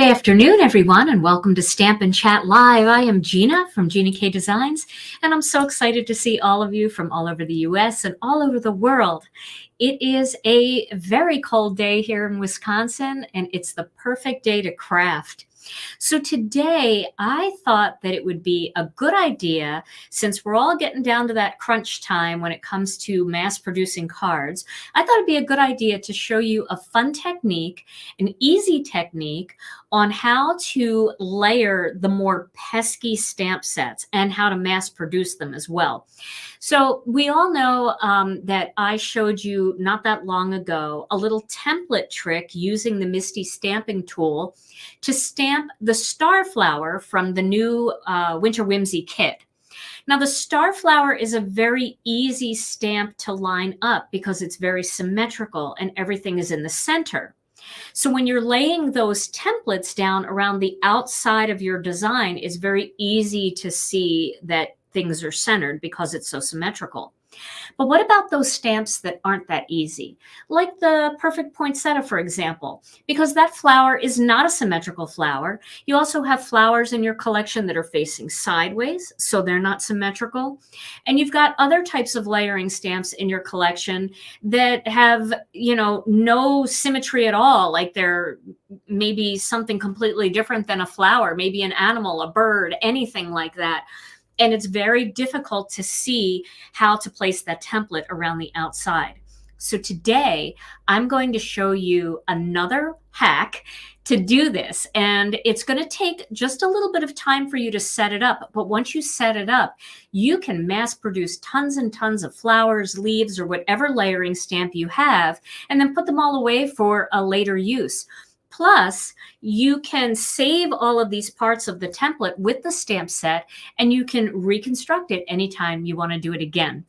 afternoon, everyone, and welcome to Stamp and Chat Live. I am Gina from Gina K Designs, and I'm so excited to see all of you from all over the U.S. and all over the world. It is a very cold day here in Wisconsin, and it's the perfect day to craft. So today, I thought that it would be a good idea, since we're all getting down to that crunch time when it comes to mass producing cards, I thought it'd be a good idea to show you a fun technique, an easy technique on how to layer the more pesky stamp sets and how to mass produce them as well. So we all know that I showed you not that long ago a little template trick using the Misti stamping tool to stamp the Starflower from the new Winter Whimsy kit. Now, the Starflower is a very easy stamp to line up because it's very symmetrical and everything is in the center. So when you're laying those templates down around the outside of your design, it's very easy to see that things are centered because it's so symmetrical. But what about those stamps that aren't that easy? Like the Perfect Poinsettia, for example, because that flower is not a symmetrical flower. You also have flowers in your collection that are facing sideways, so they're not symmetrical. And you've got other types of layering stamps in your collection that have, no symmetry at all. Like they're maybe something completely different than a flower, maybe an animal, a bird, anything like that. And it's very difficult to see how to place that template around the outside. So today, I'm going to show you another hack to do this. And it's going to take just a little bit of time for you to set it up. But once you set it up, you can mass produce tons and tons of flowers, leaves, or whatever layering stamp you have, and then put them all away for a later use. Plus, you can save all of these parts of the template with the stamp set, and you can reconstruct it anytime you want to do it again.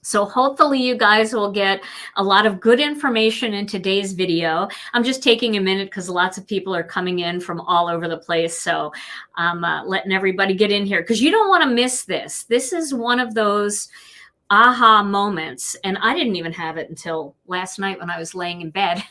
So hopefully you guys will get a lot of good information in today's video. I'm just taking a minute because lots of people are coming in from all over the place. So I'm letting everybody get in here because you don't want to miss this. This is one of those aha moments. And I didn't even have it until last night when I was laying in bed.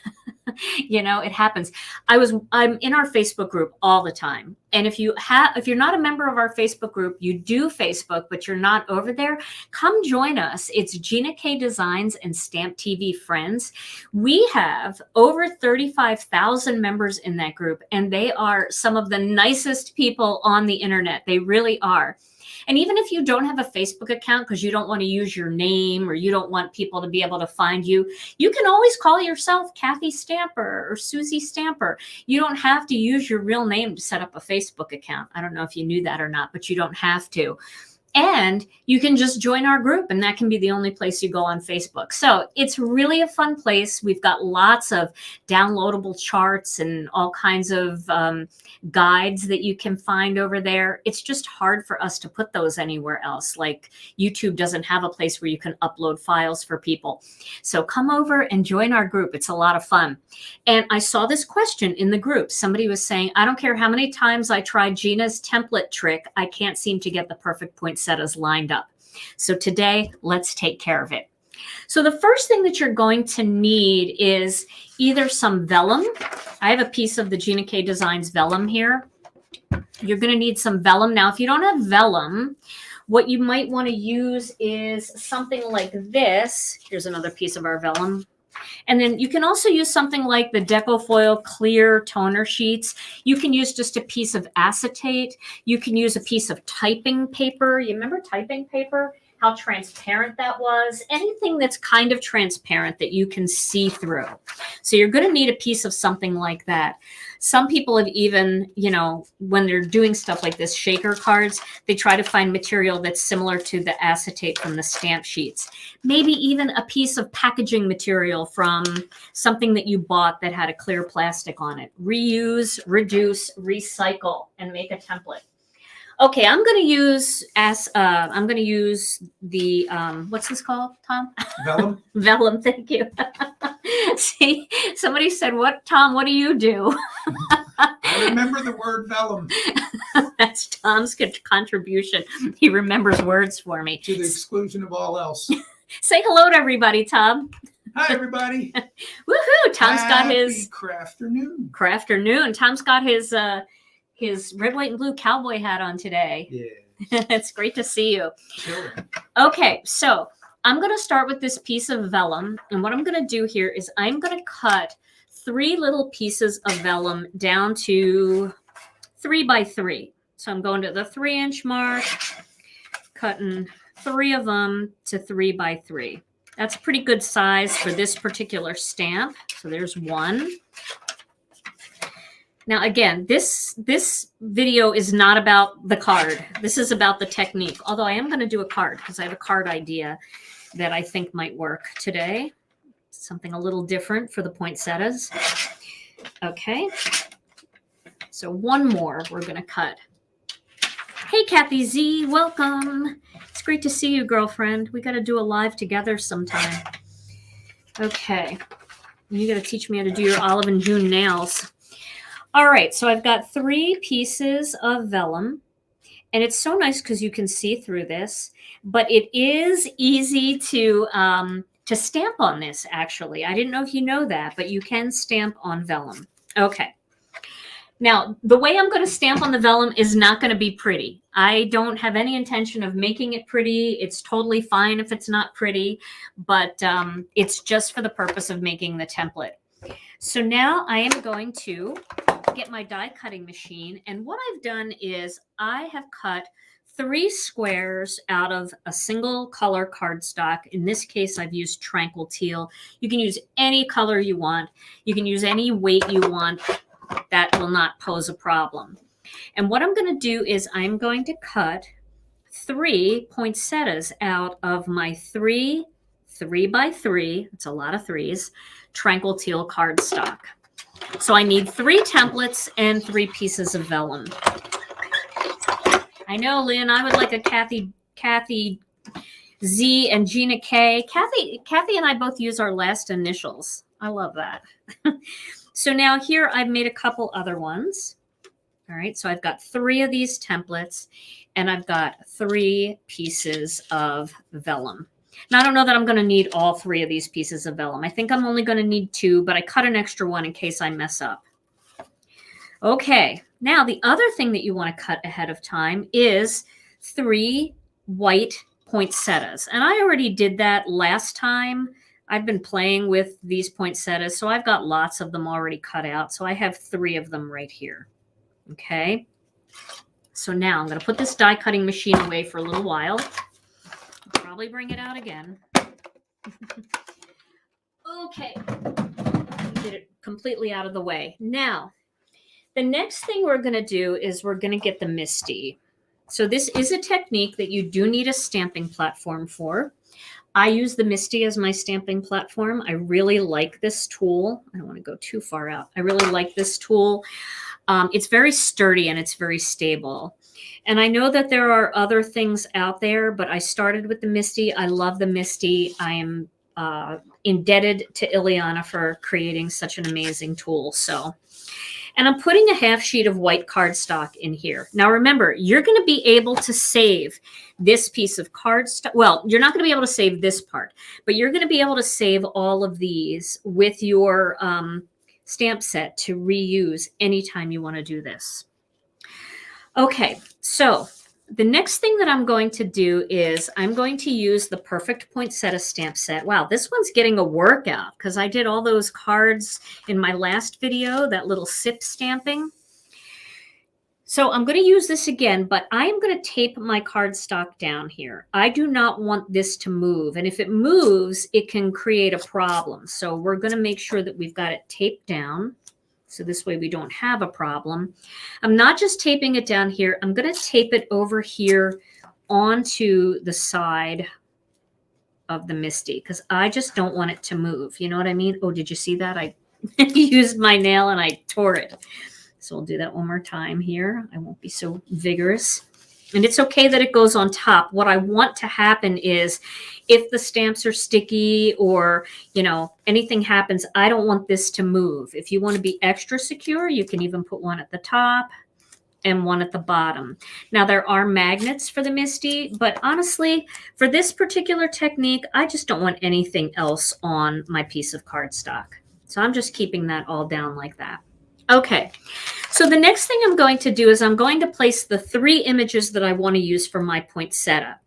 It happens. I'm in our Facebook group all the time. And if you're not a member of our Facebook group, you do Facebook, but you're not over there, come join us. It's Gina K Designs and Stamp TV Friends. We have over 35,000 members in that group, and they are some of the nicest people on the internet. They really are. And even if you don't have a Facebook account because you don't want to use your name or you don't want people to be able to find you, you can always call yourself Kathy Stamper or Susie Stamper. You don't have to use your real name to set up a Facebook account. I don't know if you knew that or not, but you don't have to. And you can just join our group, and that can be the only place you go on Facebook. So it's really a fun place. We've got lots of downloadable charts and all kinds of guides that you can find over there. It's just hard for us to put those anywhere else. Like YouTube doesn't have a place where you can upload files for people. So come over and join our group. It's a lot of fun. And I saw this question in the group. Somebody was saying, I don't care how many times I tried Gina's template trick, I can't seem to get the perfect poinsettias lined up. So today, let's take care of it. So the first thing that you're going to need is either some vellum. I have a piece of the Gina K Designs vellum here. You're going to need some vellum. Now, if you don't have vellum, what you might want to use is something like this. Here's another piece of our vellum. And then you can also use something like the Decofoil clear toner sheets. You can use just a piece of acetate. You can use a piece of typing paper. You remember typing paper? How transparent that was. Anything that's kind of transparent that you can see through. So you're going to need a piece of something like that. Some people have even, when they're doing stuff like this, shaker cards, they try to find material that's similar to the acetate from the stamp sheets. Maybe even a piece of packaging material from something that you bought that had a clear plastic on it. Reuse, reduce, recycle, and make a template. Okay, I'm going to use the what's this called, Tom? Vellum. Vellum. Thank you. See, somebody said, "What, Tom? What do you do?" I remember the word vellum. That's Tom's contribution. He remembers words for me To the exclusion of all else. Say hello to everybody, Tom. Hi, everybody. Woohoo! Tom's got his Crafternoon. Crafternoon. Tom's got his red, white, and blue cowboy hat on today. Yeah. It's great to see you. Sure. Okay, so I'm going to start with this piece of vellum. And what I'm going to do here is I'm going to cut 3 little pieces of vellum down to 3 by 3. So I'm going to the 3-inch mark, cutting 3 of them to 3 by 3. That's a pretty good size for this particular stamp. So there's 1. Now, again, this video is not about the card. This is about the technique, although I am going to do a card because I have a card idea that I think might work today. Something a little different for the poinsettias. Okay. So 1 more we're going to cut. Hey, Kathy Z, welcome. It's great to see you, girlfriend. We got to do a live together sometime. Okay. You got to teach me how to do your Olive and June nails. All right. So I've got 3 pieces of vellum. And it's so nice because you can see through this. But it is easy to stamp on this, actually. I didn't know if you know that, but you can stamp on vellum. Okay. Now, the way I'm going to stamp on the vellum is not going to be pretty. I don't have any intention of making it pretty. It's totally fine if it's not pretty, but it's just for the purpose of making the template. So now I am going to get my die cutting machine. And what I've done is I have cut 3 squares out of a single color cardstock. In this case, I've used Tranquil Teal. You can use any color you want. You can use any weight you want. That will not pose a problem. And what I'm going to do is I'm going to cut 3 poinsettias out of my 3 by 3, it's a lot of 3s, Tranquil Teal cardstock. So I need 3 templates and 3 pieces of vellum. I know, Lynn, I would like a Kathy Z and Gina K. Kathy and I both use our last initials. I love that. So now here I've made a couple other ones. All right, so I've got 3 of these templates and I've got 3 pieces of vellum. Now I don't know that I'm going to need all 3 of these pieces of vellum. I think I'm only going to need 2, but I cut an extra one in case I mess up. Okay, now the other thing that you want to cut ahead of time is 3 white poinsettias. And I already did that last time. I've been playing with these poinsettias, so I've got lots of them already cut out. So I have 3 of them right here. Okay. So now I'm going to put this die cutting machine away for a little while. I'll probably bring it out again. Okay. Get it completely out of the way. Now, the next thing we're going to do is we're going to get the Misti. So this is a technique that you do need a stamping platform for. I use the Misti as my stamping platform. I really like this tool. I don't want to go too far out. I really like this tool. It's very sturdy and it's very stable. And I know that there are other things out there, but I started with the Misti. I love the Misti. I am indebted to Ileana for creating such an amazing tool. And I'm putting a half sheet of white cardstock in here. Now, remember, you're going to be able to save this piece of cardstock. Well, you're not going to be able to save this part, but you're going to be able to save all of these with your stamp set to reuse anytime you want to do this. Okay, so the next thing that I'm going to do is I'm going to use the Perfect Poinsettia stamp set. Wow, this one's getting a workout because I did all those cards in my last video, that little sip stamping. So I'm going to use this again, but I'm going to tape my cardstock down here. I do not want this to move. And if it moves, it can create a problem. So we're going to make sure that we've got it taped down. So this way we don't have a problem. I'm not just taping it down here. I'm going to tape it over here onto the side of the Misti because I just don't want it to move. You know what I mean? Oh, did you see that? I used my nail and I tore it. So we'll do that one more time here. I won't be so vigorous. And it's okay that it goes on top. What I want to happen is if the stamps are sticky or, you know, anything happens, I don't want this to move. If you want to be extra secure, you can even put one at the top. and one at the bottom. Now there are magnets for the Misti, but honestly, for this particular technique, I just don't want anything else on my piece of cardstock. So I'm just keeping that all down like that. Okay, so the next thing I'm going to do is I'm going to place the 3 images that I want to use for my poinsettia.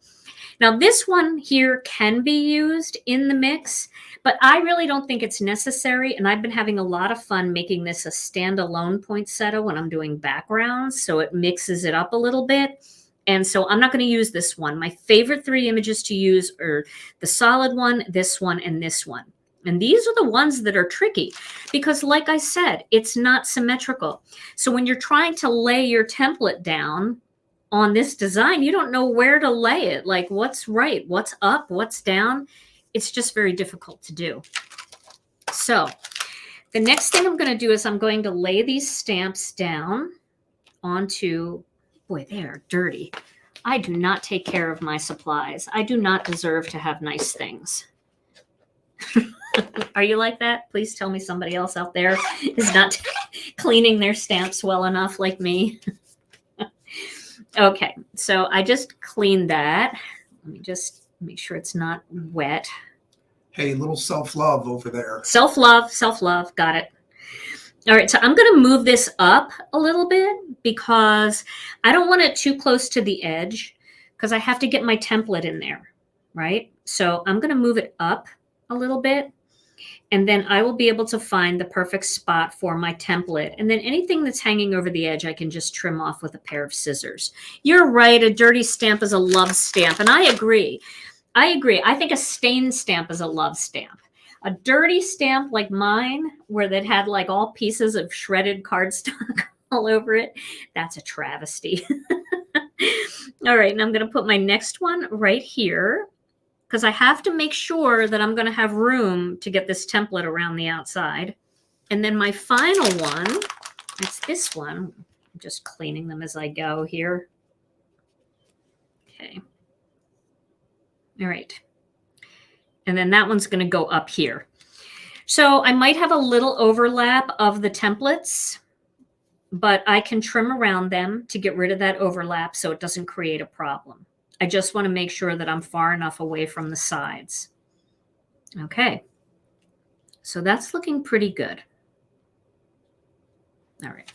Now this one here can be used in the mix, but I really don't think it's necessary, and I've been having a lot of fun making this a standalone poinsettia when I'm doing backgrounds, so it mixes it up a little bit. And so I'm not going to use this one. My favorite 3 images to use are the solid one, this one, and this one. And these are the ones that are tricky because, like I said, it's not symmetrical. So when you're trying to lay your template down on this design, you don't know where to lay it. Like what's right, what's up, what's down. It's just very difficult to do. So the next thing I'm going to do is I'm going to lay these stamps down onto, boy, they are dirty. I do not take care of my supplies. I do not deserve to have nice things. Are you like that? Please tell me somebody else out there is not cleaning their stamps well enough like me. Okay, so I just cleaned that. Let me just make sure it's not wet. Hey, little self-love over there. Self-love, got it. All right, so I'm going to move this up a little bit because I don't want it too close to the edge because I have to get my template in there, right? So I'm going to move it up a little bit, and then I will be able to find the perfect spot for my template. And then anything that's hanging over the edge, I can just trim off with a pair of scissors. You're right, a dirty stamp is a love stamp, and I agree. I think a stained stamp is a love stamp. A dirty stamp like mine, where that had like all pieces of shredded cardstock all over it, that's a travesty. All right, and I'm going to put my next one right here because I have to make sure that I'm going to have room to get this template around the outside. And then my final one, it's this one. I'm just cleaning them as I go here. Okay. All right. And then that one's going to go up here. So I might have a little overlap of the templates, but I can trim around them to get rid of that overlap so it doesn't create a problem. I just want to make sure that I'm far enough away from the sides. Okay. So that's looking pretty good. All right.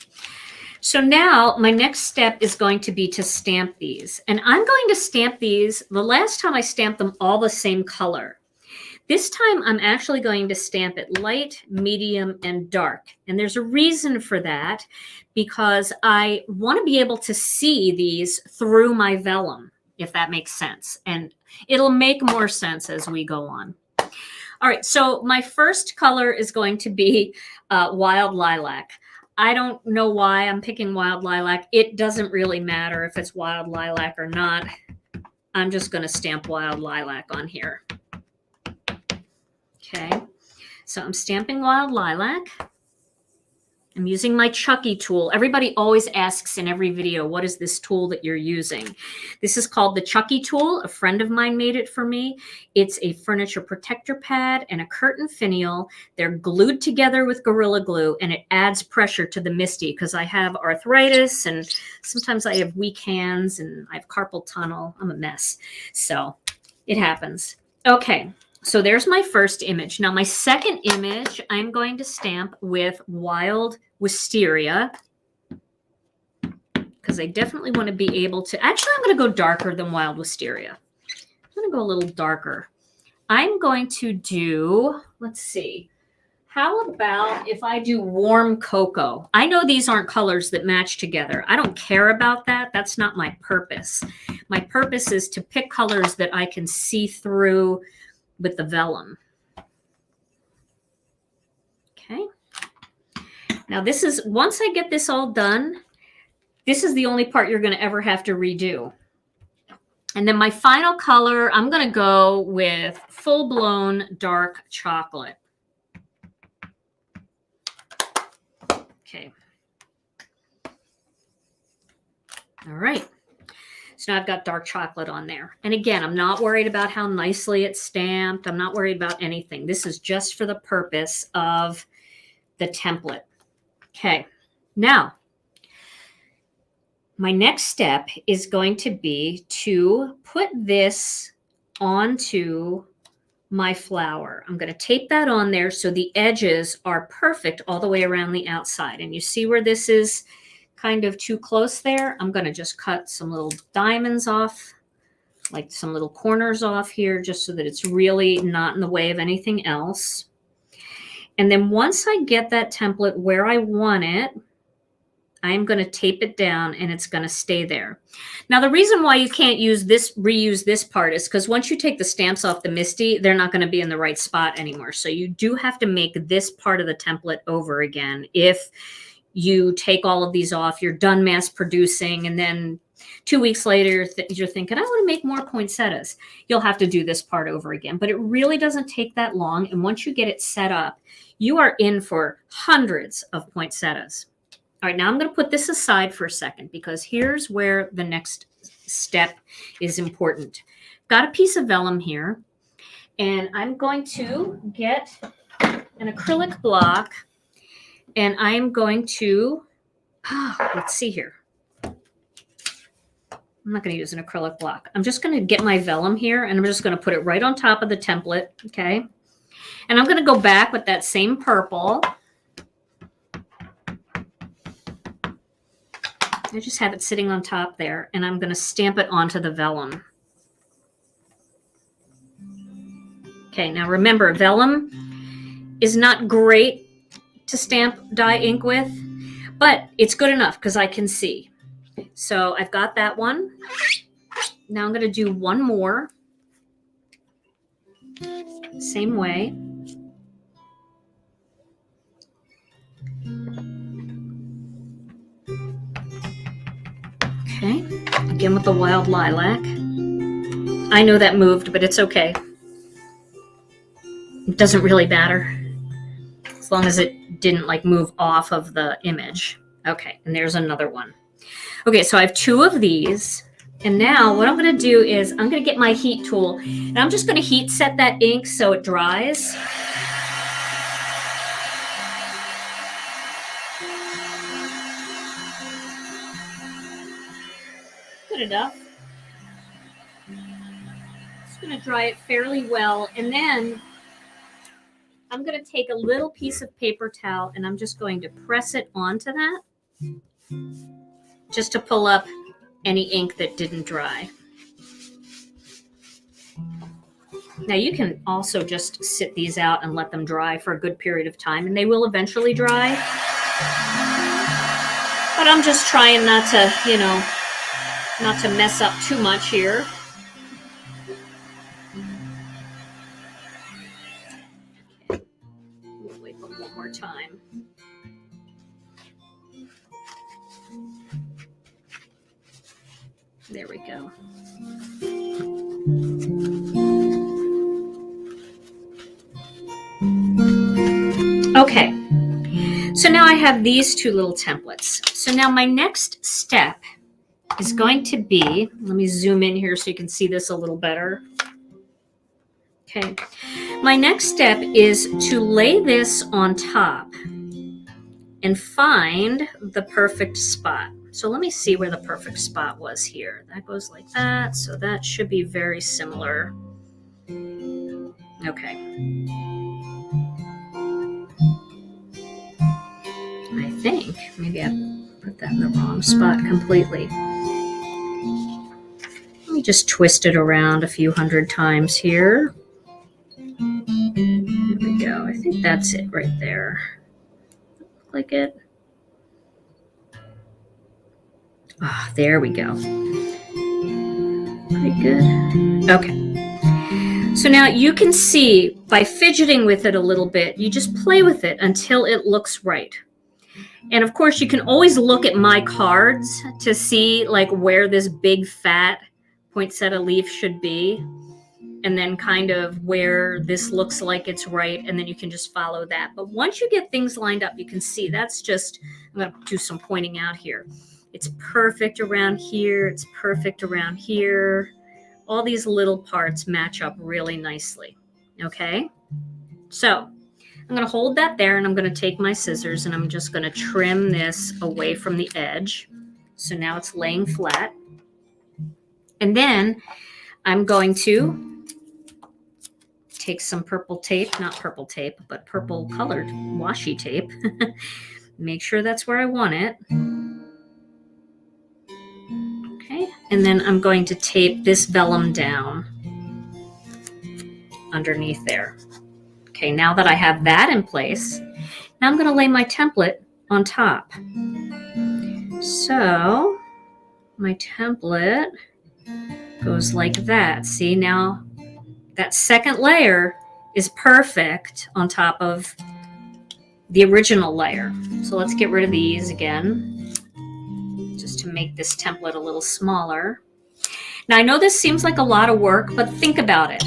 So now my next step is going to be to stamp these. And I'm going to stamp these. The last time I stamped them all the same color. This time I'm actually going to stamp it light, medium, and dark. And there's a reason for that because I want to be able to see these through my vellum, if that makes sense. And it'll make more sense as we go on. All right, so my first color is going to be Wild Lilac. I don't know why I'm picking Wild Lilac. It doesn't really matter if it's Wild Lilac or not. I'm just going to stamp Wild Lilac on here. Okay, so I'm stamping Wild Lilac. I'm using my Chucky tool. Everybody always asks in every video, what is this tool that you're using? This is called the Chucky tool. A friend of mine made it for me. It's a furniture protector pad and a curtain finial. They're glued together with Gorilla Glue, and it adds pressure to the Misti because I have arthritis and sometimes I have weak hands and I have carpal tunnel. I'm a mess. So it happens. Okay. So there's my first image. Now my second image, I'm going to stamp with Wild Wisteria because I definitely want to be able to, actually I'm going to go darker than Wild Wisteria. I'm going to go a little darker. I'm going to do, let's see, how about if I do Warm Cocoa? I know these aren't colors that match together. I don't care about that. That's not my purpose. My purpose is to pick colors that I can see through with the vellum. Okay. Now this is, once I get this all done, this is the only part you're going to ever have to redo. And then my final color, I'm going to go with full-blown dark chocolate. Okay. All right. So now I've got dark chocolate on there. And again, I'm not worried about how nicely it's stamped. I'm not worried about anything. This is just for the purpose of the template. Okay. Now, my next step is going to be to put this onto my flower. I'm going to tape that on there so the edges are perfect all the way around the outside. And you see where this is kind of too close there? I'm going to just cut some little diamonds off, like some little corners off here, just so that it's really not in the way of anything else. And then once I get that template where I want it, I'm going to tape it down and it's going to stay there. Now, the reason why you can't reuse this part is because once you take the stamps off the Misti, they're not going to be in the right spot anymore. So you do have to make this part of the template over again. If you take all of these off, you're done mass producing, and then 2 weeks later, you're thinking, I want to make more poinsettias. You'll have to do this part over again. But it really doesn't take that long. And once you get it set up, you are in for hundreds of poinsettias. All right, now I'm going to put this aside for a second because here's where the next step is important. Got a piece of vellum here, and I'm going to get an acrylic block, and I'm going to, let's see here. I'm not going to use an acrylic block. I'm just going to get my vellum here, and I'm just going to put it right on top of the template, okay? And I'm going to go back with that same purple. I just have it sitting on top there, and I'm going to stamp it onto the vellum. Okay, now remember, vellum is not great to stamp dye ink with, but it's good enough because I can see. So I've got that one. Now I'm going to do one more. Same way. Okay, again with the wild lilac. I know that moved, but it's okay. It doesn't really matter as long as it didn't like move off of the image. Okay, and there's another one. Okay, so I have two of these. And now what I'm going to do is I'm going to get my heat tool, and I'm just going to heat set that ink so it dries. Good enough. Just going to dry it fairly well, and then I'm going to take a little piece of paper towel and I'm just going to press it onto that just to pull up any ink that didn't dry. Now you can also just sit these out and let them dry for a good period of time, and they will eventually dry. But I'm just trying not to, not to mess up too much here. Okay. We'll wait one more time. There we go. Okay, so now I have these two little templates. So now my next step is going to be, let me zoom in here so you can see this a little better. Okay, my next step is to lay this on top and find the perfect spot. So let me see where the perfect spot was here. That goes like that, so that should be very similar. Okay. I think maybe I put that in the wrong spot completely. Let me just twist it around a few hundred times here. There we go. I think that's it right there. Look like it. Ah, there we go. Pretty good. Okay. So now you can see by fidgeting with it a little bit, you just play with it until it looks right. And of course, you can always look at my cards to see like where this big fat poinsettia leaf should be, and then kind of where this looks like it's right, and then you can just follow that. But once you get things lined up, you can see that's just, I'm going to do some pointing out here. It's perfect around here. It's perfect around here. All these little parts match up really nicely. Okay, so I'm going to hold that there, and I'm going to take my scissors and I'm just going to trim this away from the edge. So now it's laying flat. And then I'm going to take some purple tape, not purple tape, but purple colored washi tape. Make sure that's where I want it. Okay, and then I'm going to tape this vellum down underneath there. Okay, now that I have that in place, now I'm going to lay my template on top. So my template goes like that. See, now that second layer is perfect on top of the original layer. So let's get rid of these again, just to make this template a little smaller. Now I know this seems like a lot of work, but think about it.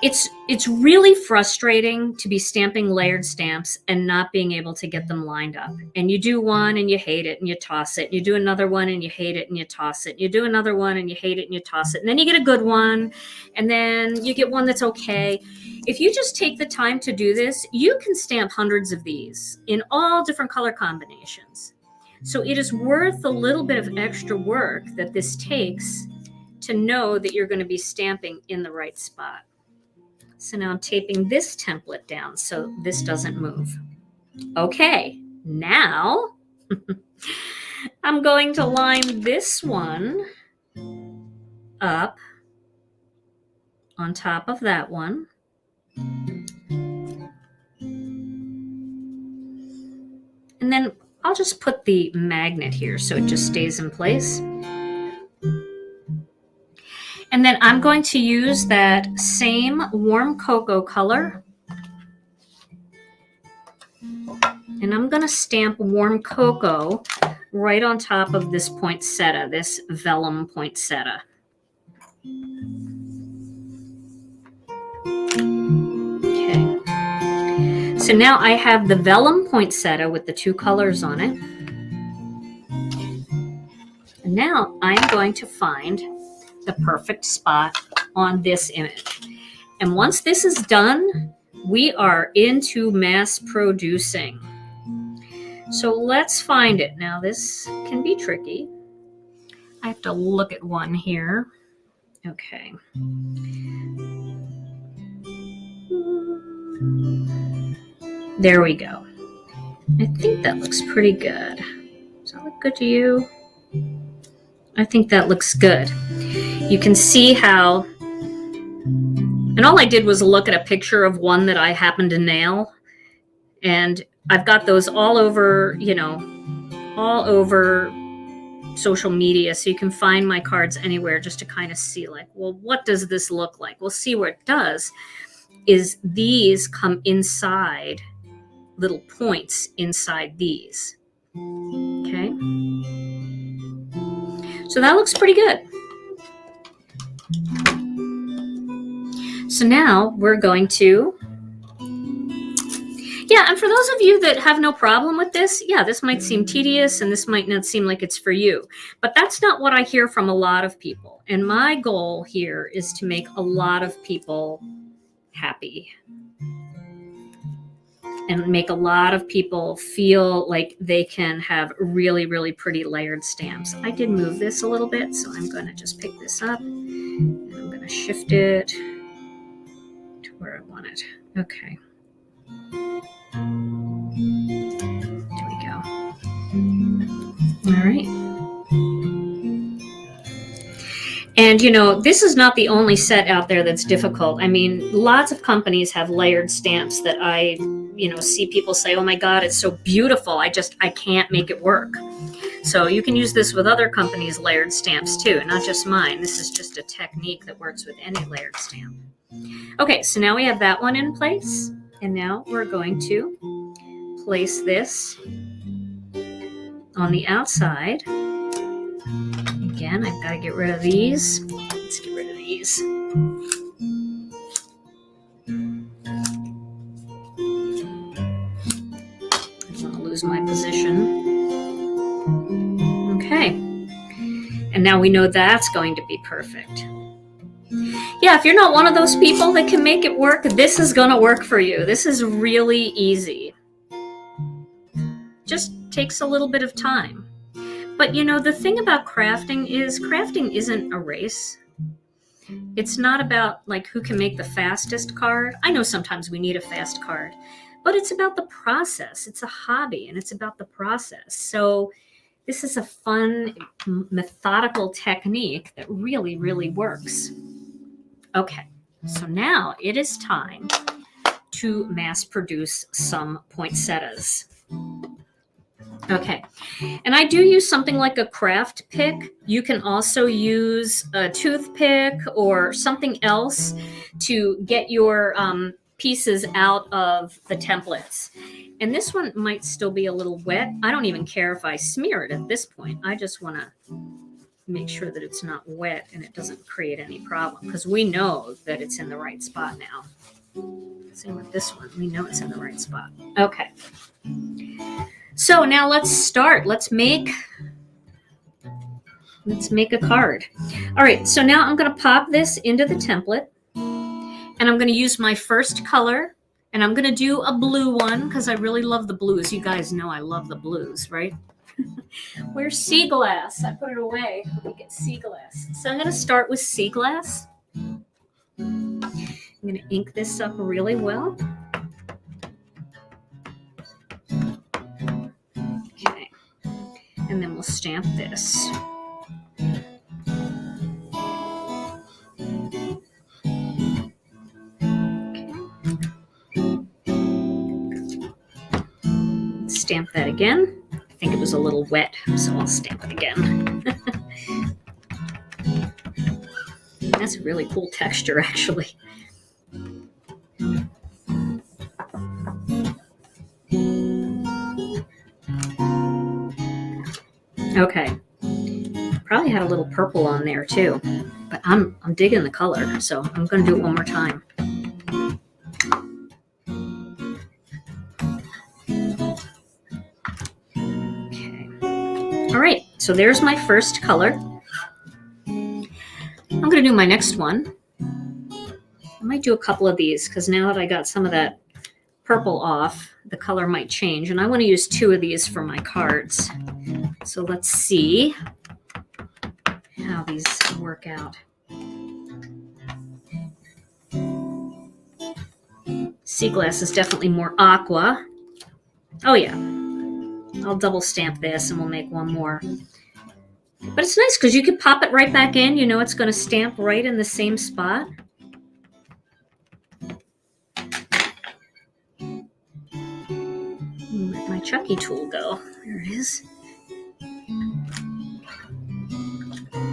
It's really frustrating to be stamping layered stamps and not being able to get them lined up. And you do one and you hate it and you toss it. You do another one and you hate it and you toss it. You do another one and you hate it and you toss it. And then you get a good one, and then you get one that's okay. If you just take the time to do this, you can stamp hundreds of these in all different color combinations. So it is worth a little bit of extra work that this takes to know that you're going to be stamping in the right spot. So now I'm taping this template down so this doesn't move. Okay, now I'm going to line this one up on top of that one. And then I'll just put the magnet here so it just stays in place. And then I'm going to use that same warm cocoa color. And I'm going to stamp warm cocoa right on top of this poinsettia, this vellum poinsettia. Okay. So now I have the vellum poinsettia with the two colors on it. And now I'm going to find the perfect spot on this image. And once this is done, we are into mass producing. So let's find it. Now this can be tricky. I have to look at one here. Okay. There we go. I think that looks pretty good. Does that look good to you? I think that looks good. You can see how, and all I did was look at a picture of one that I happened to nail, and I've got those all over, all over social media, so you can find my cards anywhere just to kind of see, like, well, what does this look like? Well, see, what it does is these come inside, little points inside these. Okay. So that looks pretty good. So now we're going to, and for those of you that have no problem with this, this might seem tedious and this might not seem like it's for you, but that's not what I hear from a lot of people. And my goal here is to make a lot of people happy and make a lot of people feel like they can have really, really pretty layered stamps. I did move this a little bit, so I'm going to just pick this up and I'm going to shift it to where I want it. Okay. There we go. All right. And, this is not the only set out there that's difficult. I mean, lots of companies have layered stamps that I, see people say, oh my God, it's so beautiful. I can't make it work. So you can use this with other companies' layered stamps too, not just mine. This is just a technique that works with any layered stamp. Okay, so now we have that one in place. And now we're going to place this on the outside. Again, I've got to get rid of these. Let's get rid of these. I don't want to lose my position. Okay. And now we know that's going to be perfect. Yeah, if you're not one of those people that can make it work, this is going to work for you. This is really easy. Just takes a little bit of time. But you know, the thing about crafting isn't a race. It's not about like who can make the fastest card. I know sometimes we need a fast card, but it's about the process. It's a hobby and it's about the process. So this is a fun, methodical technique that really, really works. Okay, so now it is time to mass produce some poinsettias. Okay, and I do use something like a craft pick. You can also use a toothpick or something else to get your pieces out of the templates. And this one might still be a little wet. I don't even care if I smear it at this point. I just want to make sure that it's not wet and it doesn't create any problem, because we know that it's in the right spot now. Same with this one. We know it's in the right spot. Okay. So now let's start. Let's make a card. All right, so now I'm going to pop this into the template, and I'm going to use my first color, and I'm going to do a blue one because I really love the blues. You guys know I love the blues, right? Where's sea glass? I put it away. Let me get sea glass. So I'm going to start with sea glass. I'm going to ink this up really well. And then we'll stamp this. Okay. Stamp that again. I think it was a little wet, so I'll stamp it again. That's a really cool texture, actually. Okay, probably had a little purple on there too, but I'm digging the color, so I'm going to do it one more time. Okay, all right, so there's my first color. I'm going to do my next one. I might do a couple of these because now that I got some of that purple off, the color might change, and I want to use 2 of these for my cards. So let's see how these work out. Sea glass is definitely more aqua. Oh yeah, I'll double stamp this and we'll make one more. But it's nice because you can pop it right back in. You know it's going to stamp right in the same spot. Where'd my Chucky tool go? There it is.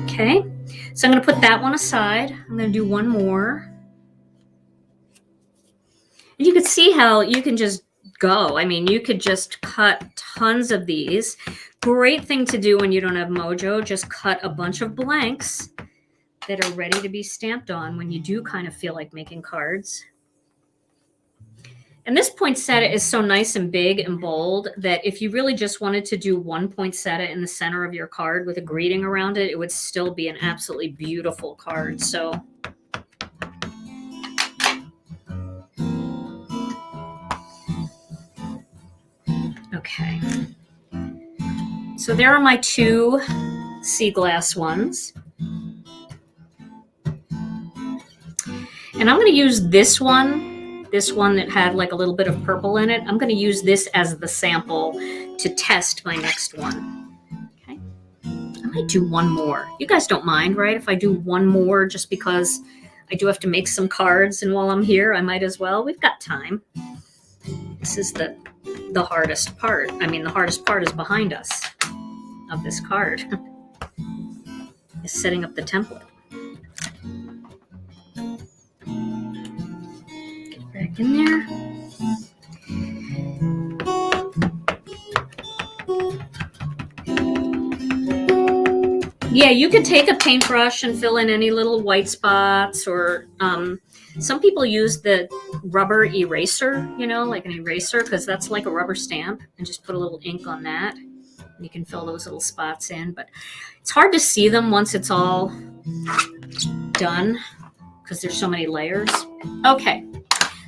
Okay, so I'm going to put that one aside. I'm going to do one more. And you can see how you can just go. I mean, you could just cut tons of these. Great thing to do when you don't have Mojo. Just cut a bunch of blanks that are ready to be stamped on when you do kind of feel like making cards. And this poinsettia is so nice and big and bold that if you really just wanted to do one poinsettia in the center of your card with a greeting around it, it would still be an absolutely beautiful card. So okay. So there are my 2 sea glass ones. And I'm going to use this one that had like a little bit of purple in it. I'm going to use this as the sample to test my next one. Okay. I might do one more. You guys don't mind, right? If I do one more just because I do have to make some cards, and while I'm here, I might as well. We've got time. This is the hardest part. I mean, the hardest part is behind us of this card. Is setting up the template. Back in there. Yeah, you could take a paintbrush and fill in any little white spots, or some people use the rubber eraser, you know, like an eraser, because that's like a rubber stamp, and just put a little ink on that. And you can fill those little spots in, but it's hard to see them once it's all done because there's so many layers. Okay.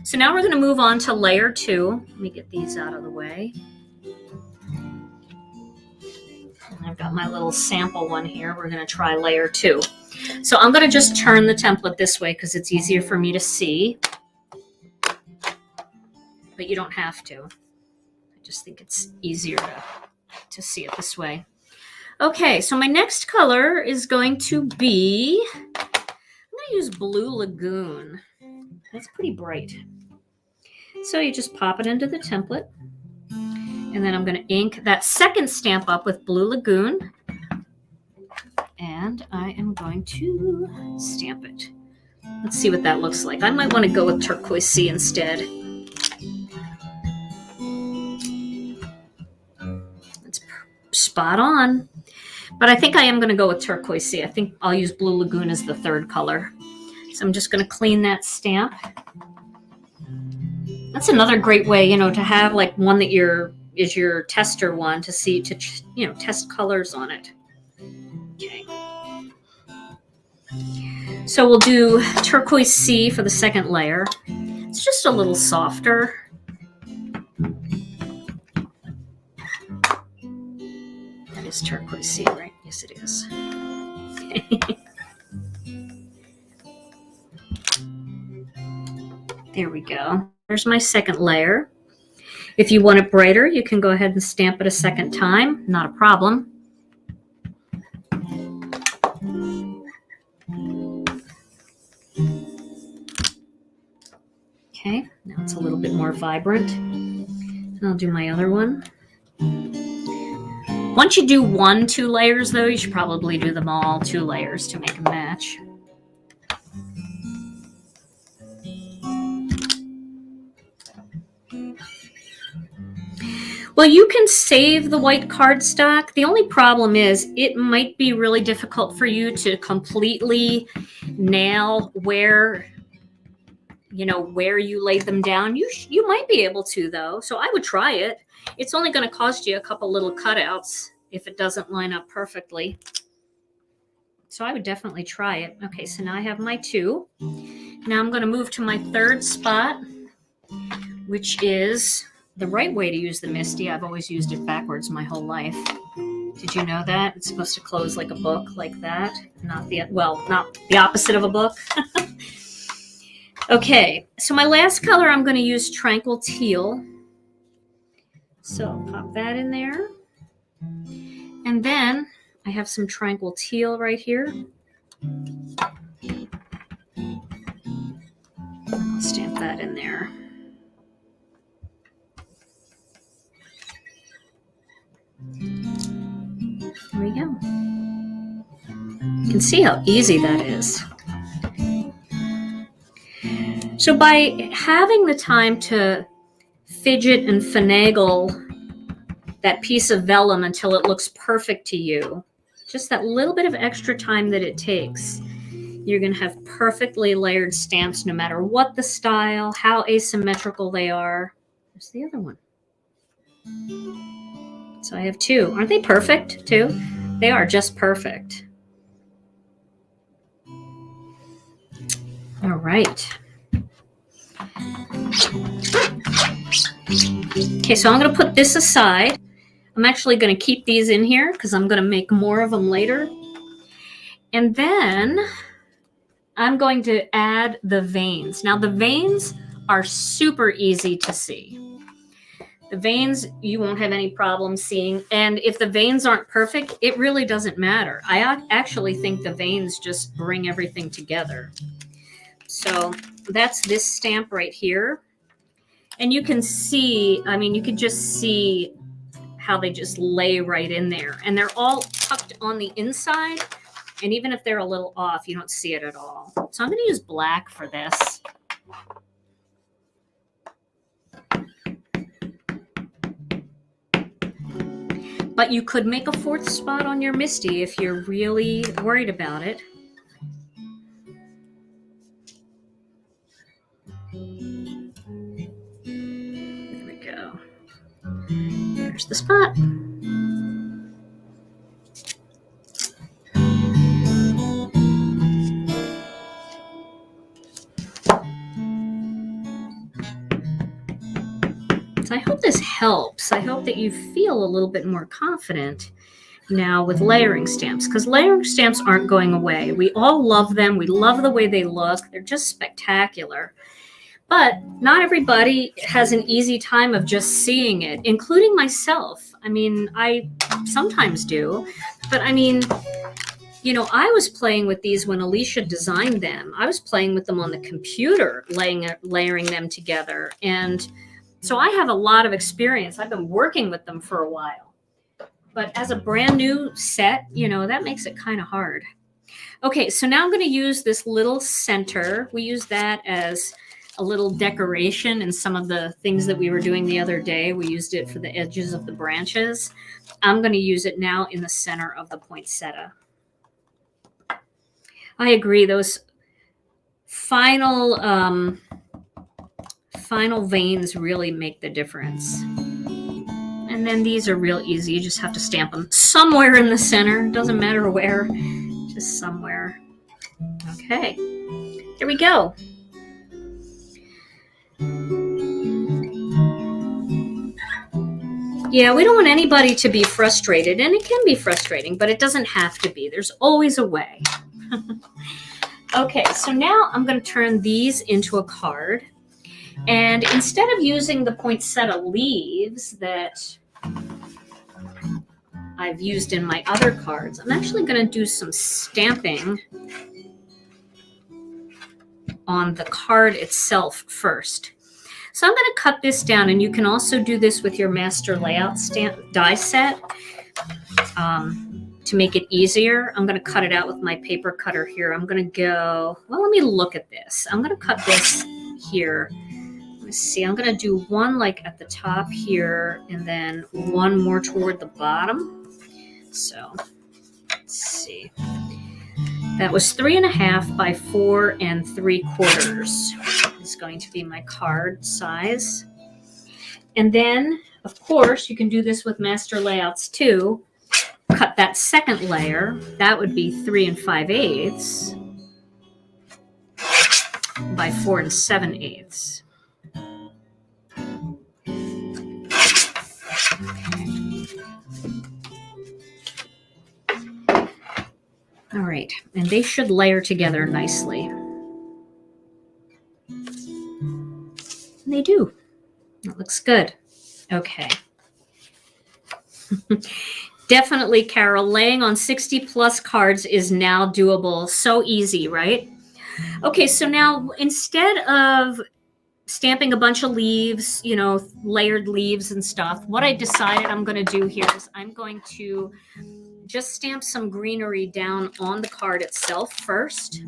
So now we're going to move on to layer 2. Let me get these out of the way. I've got my little sample one here. We're going to try layer 2. So I'm going to just turn the template this way because it's easier for me to see. But you don't have to. I just think it's easier to see it this way. Okay, so my next color is going to be, I'm going to use Blue Lagoon. That's pretty bright. So you just pop it into the template. And then I'm going to ink that second stamp up with Blue Lagoon. And I am going to stamp it. Let's see what that looks like. I might want to go with Turquoise Sea instead. It's spot on. But I think I am going to go with Turquoise Sea. I think I'll use Blue Lagoon as the third color. So I'm just going to clean that stamp. That's another great way, to have like one that is your tester one to see, test colors on it. Okay. So we'll do Turquoise Sea for the second layer. It's just a little softer. That is Turquoise Sea, right? Yes, it is. There we go. There's my second layer. If you want it brighter, you can go ahead and stamp it a second time. Not a problem. Okay, now it's a little bit more vibrant. And I'll do my other one. Once you do 2 layers, though, you should probably do them all 2 layers to make a match. Well, you can save the white cardstock. The only problem is it might be really difficult for you to completely nail where you laid them down. You might be able to, though. So I would try it. It's only going to cost you a couple little cutouts if it doesn't line up perfectly. So I would definitely try it. Okay, so now I have my 2. Now I'm going to move to my third spot, which is the right way to use the Misti. I've always used it backwards my whole life. Did you know that? It's supposed to close like a book, like that. Not the opposite of a book. Okay, so my last color, I'm going to use Tranquil Teal. So pop that in there. And then I have some Tranquil Teal right here. I'll stamp that in there. There we go. You can see how easy that is. So by having the time to fidget and finagle that piece of vellum until it looks perfect to you, just that little bit of extra time that it takes, you're going to have perfectly layered stamps no matter what the style, how asymmetrical they are. There's the other one. So I have 2. Aren't they perfect too? They are just perfect. All right. Okay, so I'm going to put this aside. I'm actually going to keep these in here because I'm going to make more of them later. And then I'm going to add the veins. Now the veins are super easy to see. The veins, you won't have any problem seeing. And if the veins aren't perfect, it really doesn't matter. I actually think the veins just bring everything together. So that's this stamp right here. And you can see, you can just see how they just lay right in there. And they're all tucked on the inside. And even if they're a little off, you don't see it at all. So I'm going to use black for this. But you could make a 4th spot on your Misti if you're really worried about it. There we go. There's the spot. So I hope this helps. I hope that you feel a little bit more confident now with layering stamps, because layering stamps aren't going away. We all love them. We love the way they look. They're just spectacular. But not everybody has an easy time of just seeing it, including myself. I mean, I sometimes do, but I mean, you know, I was playing with these when Alicia designed them. I was playing with them on the computer, layering them together. And so I have a lot of experience. I've been working with them for a while. But as a brand new set, you know, that makes it kind of hard. Okay, so now I'm going to use this little center. We use that as a little decoration in some of the things that we were doing the other day. We used it for the edges of the branches. I'm going to use it now in the center of the poinsettia. I agree. Those final veins really make the difference. And then these are real easy. You just have to stamp them somewhere in the center. Doesn't matter where, just somewhere. Okay, here we go. Yeah, we don't want anybody to be frustrated, and it can be frustrating, but it doesn't have to be. There's always a way. Okay, so now I'm going to turn these into a card. And instead of using the poinsettia leaves that I've used in my other cards, I'm actually going to do some stamping on the card itself first. So I'm going to cut this down, and you can also do this with your master layout die set to make it easier. I'm going to cut it out with my paper cutter here. I'm going to go, well, let me look at this. I'm going to cut this here. Let's see, I'm going to do one like at the top here, and then one more toward the bottom. So let's see. That was 3.5 by 4 3/4 is going to be my card size. And then, of course, you can do this with master layouts too. Cut that second layer. That would be 3 5/8 by 4 7/8. All right, and they should layer together nicely. And they do. That looks good. Okay. Definitely, Carol, laying on 60 plus cards is now doable. So easy, right? Okay, so now instead of stamping a bunch of leaves, you know, layered leaves and stuff, what I decided I'm going to do here is I'm going to just stamp some greenery down on the card itself first.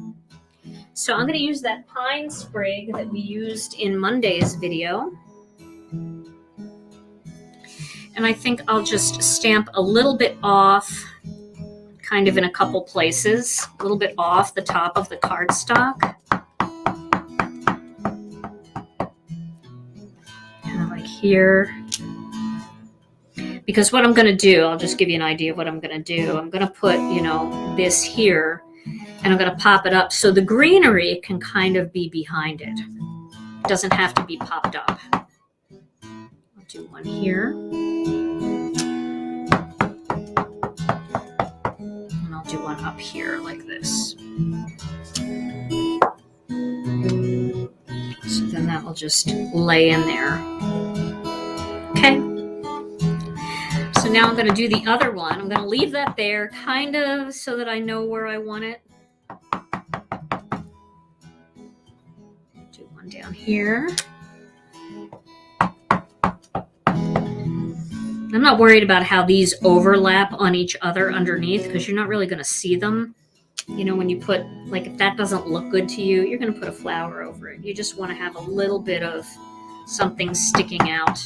So I'm going to use that pine sprig that we used in Monday's video. And I think I'll just stamp a little bit off, kind of in a couple places, a little bit off the top of the cardstock. Kind of like here. Because what I'm going to do, I'll just give you an idea of what I'm going to do. I'm going to put, you know, this here, and I'm going to pop it up so the greenery can kind of be behind it. It doesn't have to be popped up. I'll do one here. And I'll do one up here like this. So then that will just lay in there. Okay. So now I'm going to do the other one. I'm going to leave that there kind of so that I know where I want it. Do one down here. I'm not worried about how these overlap on each other underneath because you're not really going to see them. You know, when you put, like, if that doesn't look good to you, you're going to put a flower over it. You just want to have a little bit of something sticking out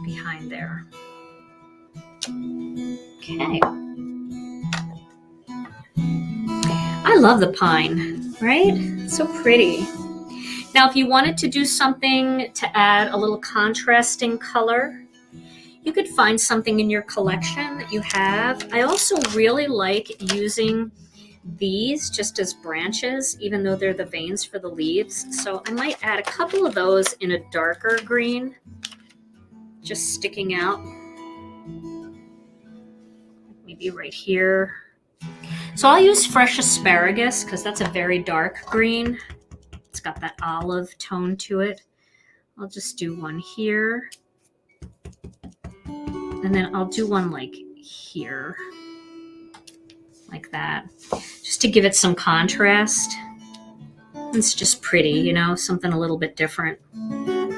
behind there. Okay. I love the pine, right? It's so pretty. Now, if you wanted to do something to add a little contrasting color, you could find something in your collection that you have. I also really like using these just as branches, even though they're the veins for the leaves. So I might add a couple of those in a darker green, just sticking out. maybe right here. So I'll use fresh asparagus because that's a very dark green. It's got that olive tone to it. I'll just do one here. And then I'll do one like here, like that, just to give it some contrast. It's just pretty, you know, something a little bit different. I'll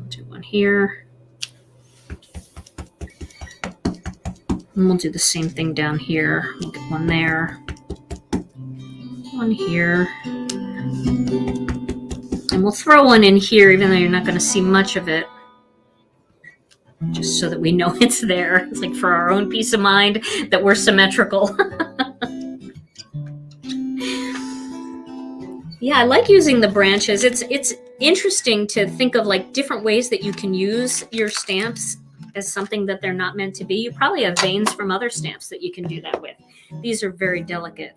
do one here. And we'll do the same thing down here. We'll get one there, one here. And we'll throw one in here, even though you're not going to see much of it, just so that we know it's there. It's like for our own peace of mind that we're symmetrical. Yeah, I like using the branches. It's interesting to think of like different ways that you can use your stamps as something that they're not meant to be. You probably have veins from other stamps that you can do that with. These are very delicate.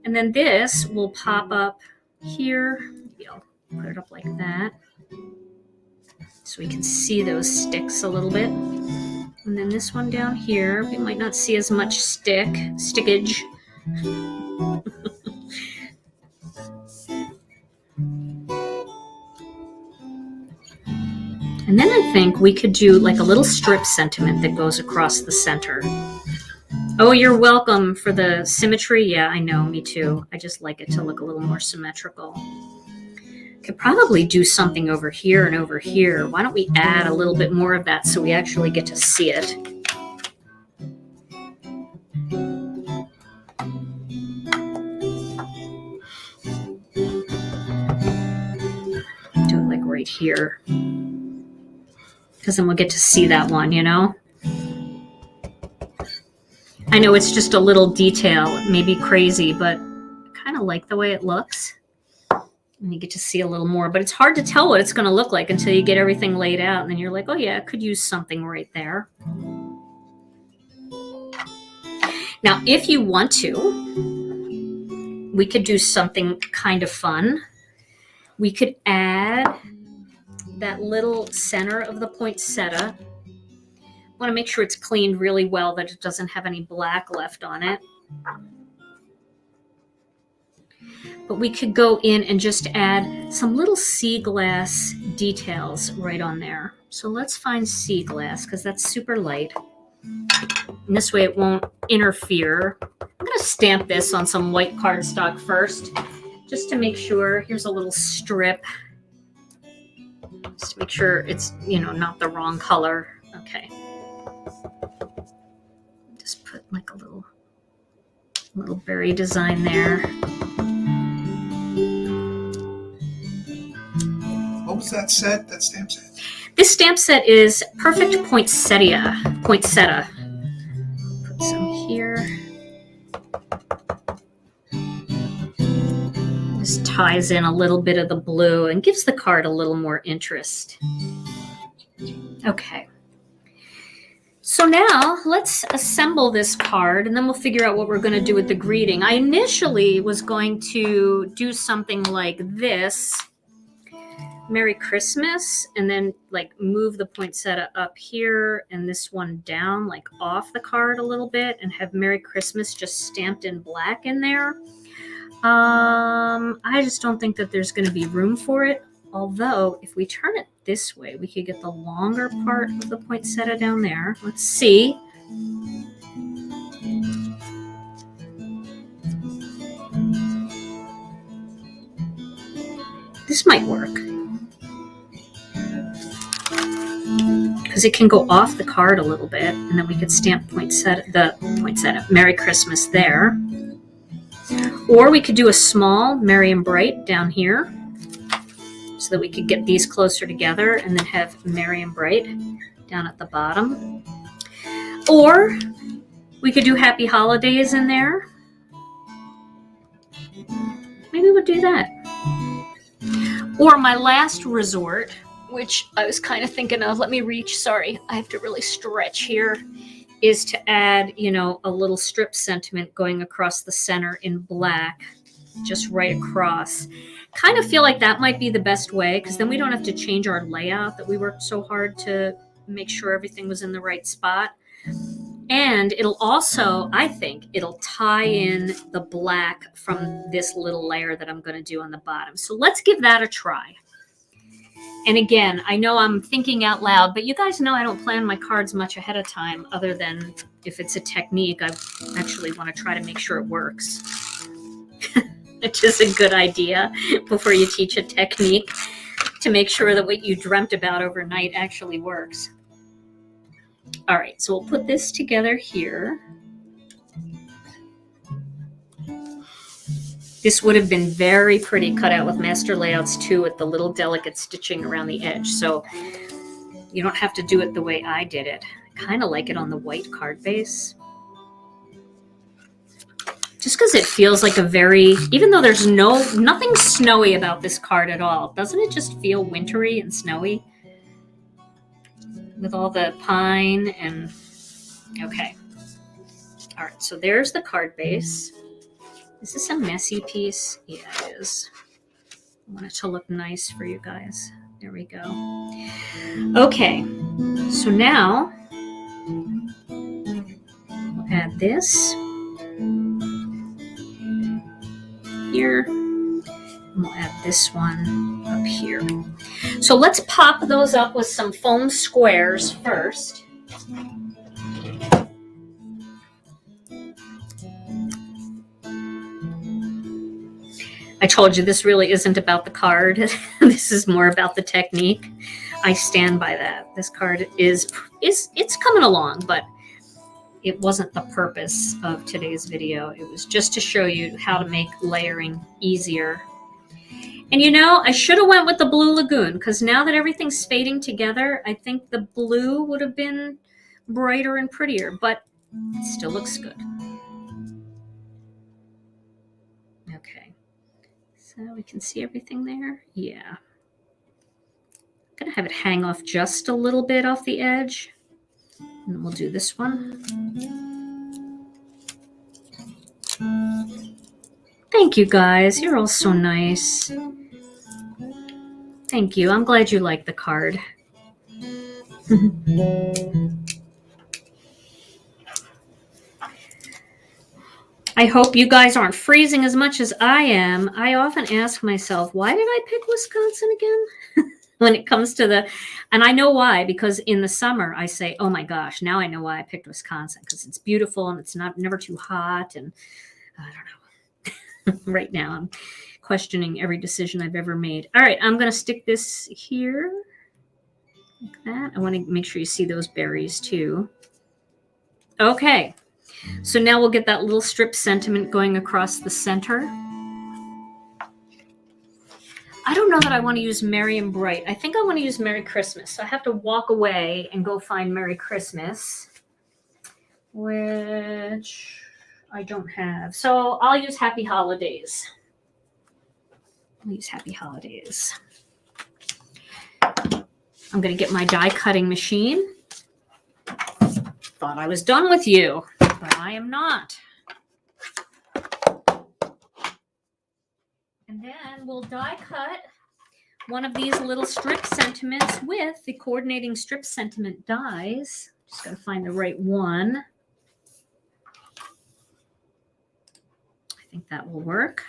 And then this will pop up here. Maybe I'll put it up like that so we can see those sticks a little bit. And then this one down here, we might not see as much stickage. And then I think we could do like a little strip sentiment that goes across the center. Oh, you're welcome for the symmetry. Yeah, I know, me too. I just like it to look a little more symmetrical. Could probably do something over here and over here. Why don't we add a little bit more of that so we actually get to see it? Do it like right here. Because then we'll get to see that one, you know? I know it's just a little detail, maybe crazy, but I kind of like the way it looks. And you get to see a little more, but it's hard to tell what it's going to look like until you get everything laid out. And then you're like, oh yeah, I could use something right there. Now, if you want to, we could do something kind of fun. We could add that little center of the poinsettia. I want to make sure it's cleaned really well, that it doesn't have any black left on it. But we could go in and just add some little sea glass details right on there. So let's find sea glass because that's super light. And this way it won't interfere. I'm going to stamp this on some white cardstock first, just to make sure. Here's a little strip. Just to make sure it's, you know, not the wrong color. Okay. Just put like a little berry design there. What was that set? That stamp set? This stamp set is Perfect Poinsettia. Put some here. This ties in a little bit of the blue and gives the card a little more interest. Okay. So now let's assemble this card and then we'll figure out what we're going to do with the greeting. I initially was going to do something like this. Merry Christmas, and then like move the poinsettia up here and this one down like off the card a little bit and have Merry Christmas just stamped in black in there. I just don't think that there's going to be room for it. Although if we turn it this way, we could get the longer part of the poinsettia down there. Let's see. This might work. Because it can go off the card a little bit, and then we could stamp poinsettia, Merry Christmas there. Or we could do a small Merry and Bright down here, so that we could get these closer together, and then have Merry and Bright down at the bottom. Or we could do Happy Holidays in there. Maybe we'll do that. Or my last resort, which I was kind of thinking of, let me reach, sorry, I have to really stretch here, is to add, you know, a little strip sentiment going across the center in black, just right across. kind of feel like that might be the best way, because then we don't have to change our layout that we worked so hard to make sure everything was in the right spot. And it'll also, I think, it'll tie in the black from this little layer that I'm going to do on the bottom. So let's give that a try. And again, I know I'm thinking out loud, but you guys know I don't plan my cards much ahead of time, other than if it's a technique, I actually want to try to make sure it works. Which is a good idea before you teach a technique, to make sure that what you dreamt about overnight actually works. All right, so we'll put this together here. This would have been very pretty cut out with master layouts too, with the little delicate stitching around the edge. So you don't have to do it the way I did it. I kind of like it on the white card base. Just because it feels like a very, even though there's nothing snowy about this card at all, doesn't it just feel wintry and snowy? With all the pine and, okay. All right, so there's the card base. Is this a messy piece? Yeah, it is. I want it to look nice for you guys. There we go. Okay, so now we'll add this here. And we'll add this one up here. So let's pop those up with some foam squares first. I told you this really isn't about the card. This is more about the technique. I stand by that. This card is it's coming along, but it wasn't the purpose of today's video. It was just to show you how to make layering easier. And you know, I should have went with the Blue Lagoon, because now that everything's fading together, I think the blue would have been brighter and prettier, but it still looks good. Okay. So we can see everything there? Yeah. I'm going to have it hang off just a little bit off the edge. And then we'll do this one. Thank you guys. You're all so nice. Thank you. I'm glad you like the card. I hope you guys aren't freezing as much as I am. I often ask myself, why did I pick Wisconsin again? When it comes to the, and I know why, because in the summer I say, oh my gosh, now I know why I picked Wisconsin, because it's beautiful and it's never too hot, and I don't know. Right now I'm questioning every decision I've ever made. All right, I'm going to stick this here like that. I want to make sure you see those berries too. Okay, so now we'll get that little strip sentiment going across the center. I don't know that I want to use Merry and Bright. I think I want to use Merry Christmas. So I have to walk away and go find Merry Christmas, which I don't have. So I'll use Happy Holidays. I'll use Happy Holidays. I'm going to get my die cutting machine. Thought I was done with you, but I am not. And then we'll die cut one of these little strip sentiments with the coordinating strip sentiment dies. Just got to find the right one. I think that will work.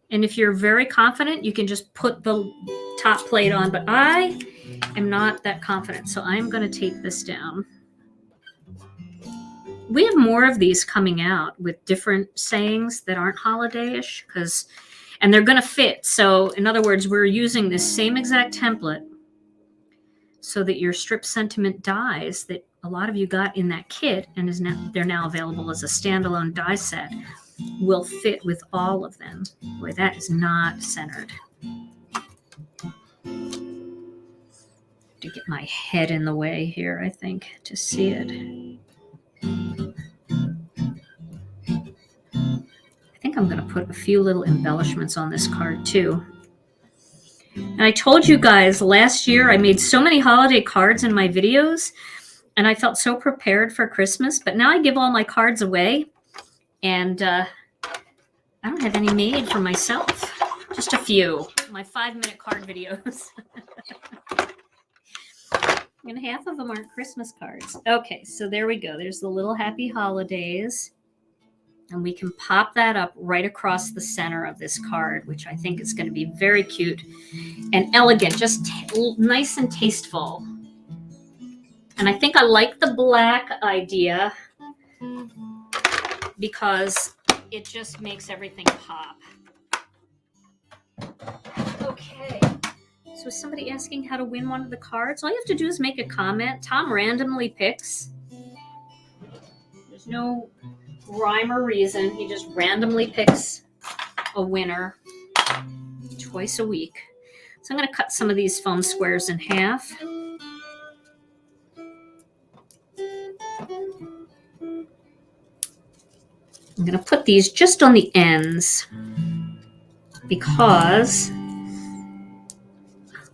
And if you're very confident, you can just put the top plate on, but I am not that confident, so I'm going to tape this down. We have more of these coming out with different sayings that aren't holiday-ish, and they're going to fit. So in other words, we're using this same exact template so that your strip sentiment dies that a lot of you got in that kit and they're now available as a standalone die set will fit with all of them. Boy, that is not centered. To get my head in the way here, I think, to see it. I think I'm going to put a few little embellishments on this card too. And I told you guys last year I made so many holiday cards in my videos and I felt so prepared for Christmas, but now I give all my cards away and I I don't have any made for myself. Just a few. My 5-minute card videos. And half of them aren't Christmas cards. Okay, so there we go. There's the little happy holidays. And we can pop that up right across the center of this card, which I think is going to be very cute and elegant, just nice and tasteful. And I think I like the black idea because it just makes everything pop. Okay. So is somebody asking how to win one of the cards? All you have to do is make a comment. Tom randomly picks. There's no rhyme or reason. He just randomly picks a winner twice a week. So I'm going to cut some of these foam squares in half. I'm going to put these just on the ends because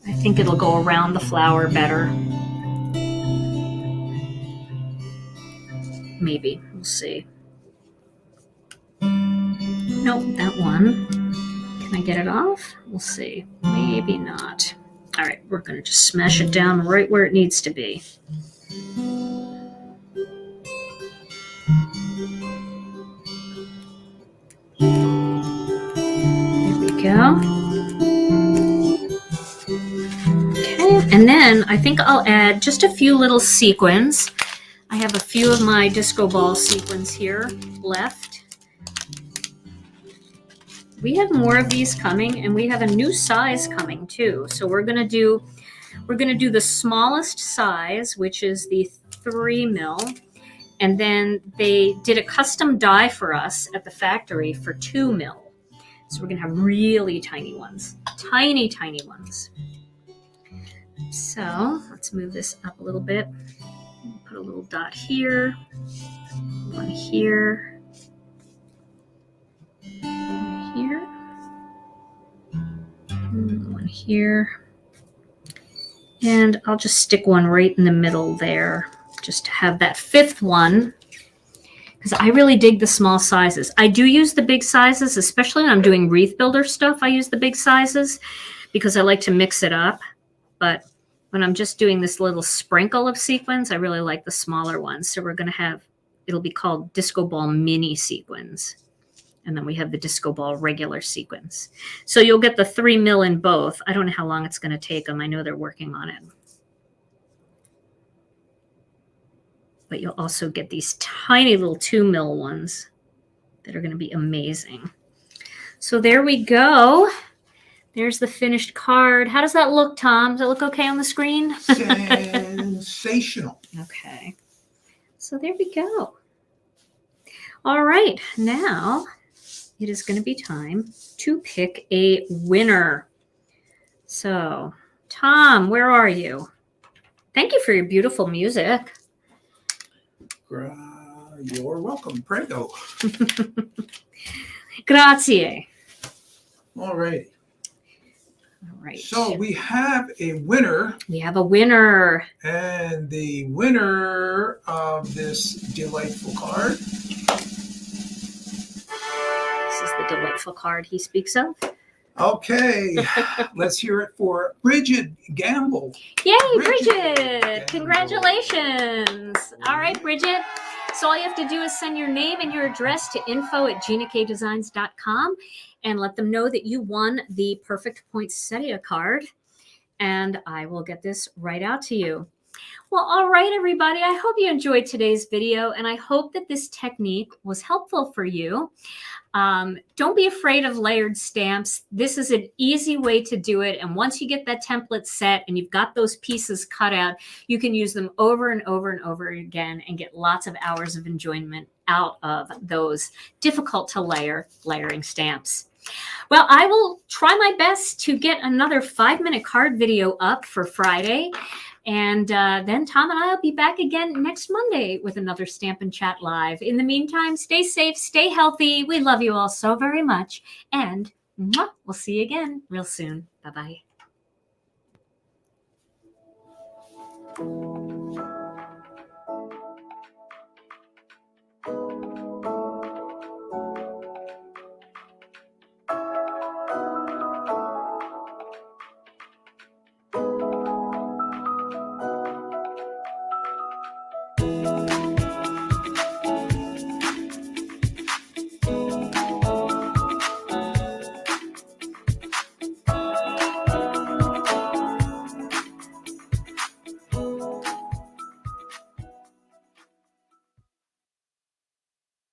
I think it'll go around the flower better. Maybe. We'll see. Nope, that one. Can I get it off? We'll see. Maybe not. All right, we're going to just smash it down right where it needs to be. There we go. Okay, and then I think I'll add just a few little sequins. I have a few of my disco ball sequins here left. We have more of these coming, and we have a new size coming too. So we're gonna do the smallest size, which is the 3 mil, and then they did a custom die for us at the factory for 2 mil. So we're gonna have really tiny ones, tiny ones. So let's move this up a little bit. Put a little dot here, one here. Here, one here, and I'll just stick one right in the middle there just to have that 5th one, because I really dig the small sizes. I do use the big sizes, especially when I'm doing wreath builder stuff. I use the big sizes because I like to mix it up, but when I'm just doing this little sprinkle of sequins, I really like the smaller ones. So we're going to have, it'll be called disco ball mini sequins. And then we have the disco ball regular sequins. So you'll get the 3 mil in both. I don't know how long it's going to take them. I know they're working on it. But you'll also get these tiny little 2 mil ones that are going to be amazing. So there we go. There's the finished card. How does that look, Tom? Does it look okay on the screen? Sensational. Okay. So there we go. All right. Now it is going to be time to pick a winner. So, Tom, where are you? Thank you for your beautiful music. You're welcome. Prego. Grazie. All right. All right. So we have a winner. We have a winner. And the winner of this delightful card. This is the delightful card he speaks of. Okay, let's hear it for Bridget Gamble. Yay, Bridget! Congratulations! All right, Bridget. So all you have to do is send your name and your address to info@ginakdesigns.com and let them know that you won the perfect poinsettia card. And I will get this right out to you. Well, all right, everybody. I hope you enjoyed today's video, and I hope that this technique was helpful for you. Don't be afraid of layered stamps. This is an easy way to do it. And once you get that template set and you've got those pieces cut out, you can use them over and over and over again and get lots of hours of enjoyment out of those difficult to layering stamps. Well, I will try my best to get another 5-minute card video up for Friday. And then Tom and I will be back again next Monday with another Stampin' Chat Live. In the meantime, stay safe, stay healthy. We love you all so very much. And we'll see you again real soon. Bye-bye.